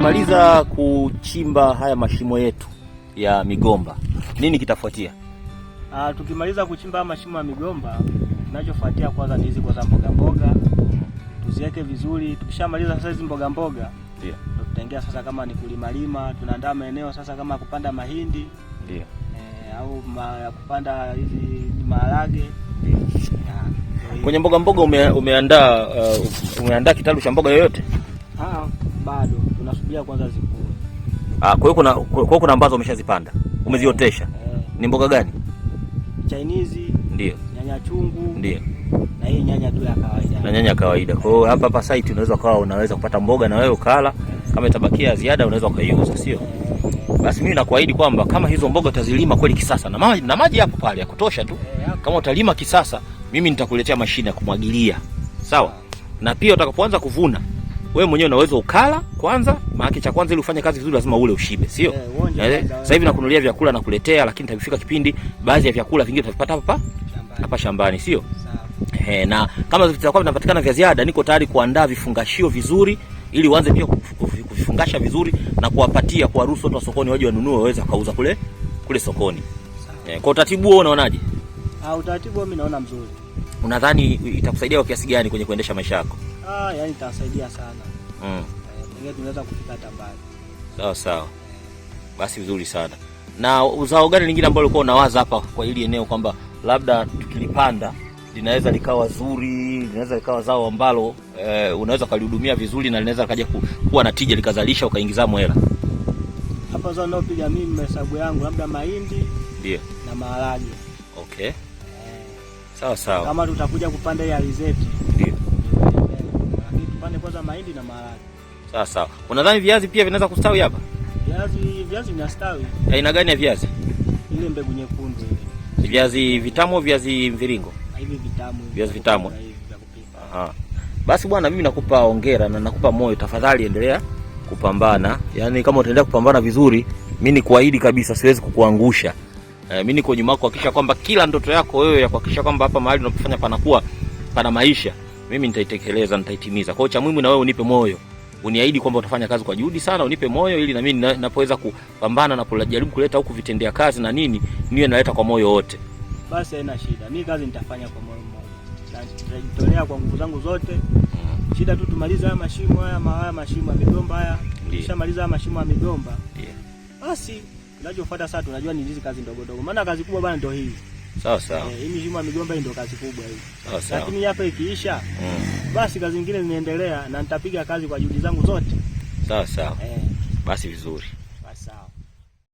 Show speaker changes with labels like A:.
A: tukimaliza kuchimba haya mashimo yetu ya migomba, nini kitafuatia?
B: Tukimaliza kuchimba mashimo ya migomba, kinachofuatia kwanza ni hizi kwanza mboga tuziweke vizuri. Tukishamaliza sasa hizi mboga ndio tutaingia sasa kama ni kulima, tunaandaa maeneo sasa kama kupanda mahindi
A: ndio
B: au kupanda hizi maharage.
A: Kwenye mboga umeandaa kitalu cha mboga yoyote?
B: Bado tunasubiria kwanza zikue.
A: Kwa hiyo kuna ambazo umeshazipanda, umeziotesha. Ni mboga gani?
B: Chinese
A: ndio,
B: nyanya chungu
A: ndio,
B: na hii nyanya tu ya kawaida.
A: Na nyanya kawaida. Kwa hiyo hapa site unaweza kupata mboga na wewe ukala, kama itabakia ziada unaweza ukaiuza, sio? Basi mimi nakuahidi kwamba kama hizo mboga utazilima kweli kisasa na maji hapo pale ya kutosha tu. Kama utalima kisasa, mimi nitakuletea mashine ya kumwagilia. Sawa? Na pia utakapoanza kuvuna, wewe mwenyewe unaweza ukala kwanza, maana cha kwanza ili ufanye kazi vizuri lazima ule ushibe, sio? Sasa hivi nakununulia vyakula na kuletea, lakini itafika kipindi baadhi ya vyakula vingine utavipata hapa shambani, sio? Na kama vitakuwa vinapatikana vya ziada, niko tayari kuandaa vifungashio vizuri ili uanze pia kuvifungasha vizuri na kuwaruhusu watu wa sokoni waje wanunue waweze kauza kule sokoni. Kwa utaratibu huo unaonaje?
B: Utaratibu mimi naona mzuri.
A: Unadhani itakusaidia kwa kiasi gani kwenye kuendesha maisha yako?
B: Yaani itasaidia sana. Pengine tunaweza kufika hata mbali.
A: Sawa. Basi vizuri sana. Na uzao gani lingine ambalo ulikuwa unawaza hapa kwa hili eneo kwamba labda tukilipanda linaweza likawa zuri, linaweza likawa zao ambalo unaweza kulihudumia vizuri na linaweza kaja kuwa na tija likazalisha ukaingiza hela?
B: Hapa zao naopiga mimi hesabu yangu labda mahindi
A: ndio
B: na maharage.
A: Okay. Sawa.
B: Kama tutakuja kupanda hii alizeti
A: ndio.
B: Lakini tupande kwanza mahindi na maharage.
A: Sawa. Unadhani viazi pia vinaweza kustawi hapa?
B: Viazi vinastawi.
A: Aina gani ya viazi?
B: Ile mbegu nyekundu ile.
A: Viazi vitamu, viazi mviringo?
B: Hivi vitamu.
A: Viazi vitamu. Basi bwana, mimi nakupa hongera na nakupa moyo, tafadhali endelea kupambana. Yaani kama utaendelea kupambana vizuri, mimi ni kuahidi kabisa siwezi kukuangusha. Mimi niko nyuma yako kuhakikisha kwamba kila ndoto yako wewe ya kuhakikisha kwamba hapa mahali unapofanya panakuwa pana maisha, mimi nitaitekeleza, nitaitimiza. Kwa hiyo cha muhimu na wewe unipe moyo. Uniahidi kwamba utafanya kazi kwa juhudi sana, unipe moyo ili na mimi ninapoweza kupambana na kujaribu kuleta huku vitendea kazi na nini, niwe naleta kwa moyo wote.
B: Basi haina shida. Mimi kazi nitafanya kwa moyo mmoja. Nitajitolea kwa nguvu zangu zote. Shida tu tumalize haya mashimo ya migomba haya. Tukishamaliza mashimo ya migomba. Basi kinachofuata sasa tunajua ni hizi kazi ndogo. Maana kazi kubwa bwana ndio hii.
A: Sawa.
B: Hii mashimo ya migomba ndio kazi kubwa hii.
A: Sawa.
B: Lakini hapa ikiisha, basi kazi nyingine zinaendelea na nitapiga kazi kwa juhudi zangu zote.
A: Sawa. Basi vizuri.
B: Basi sawa.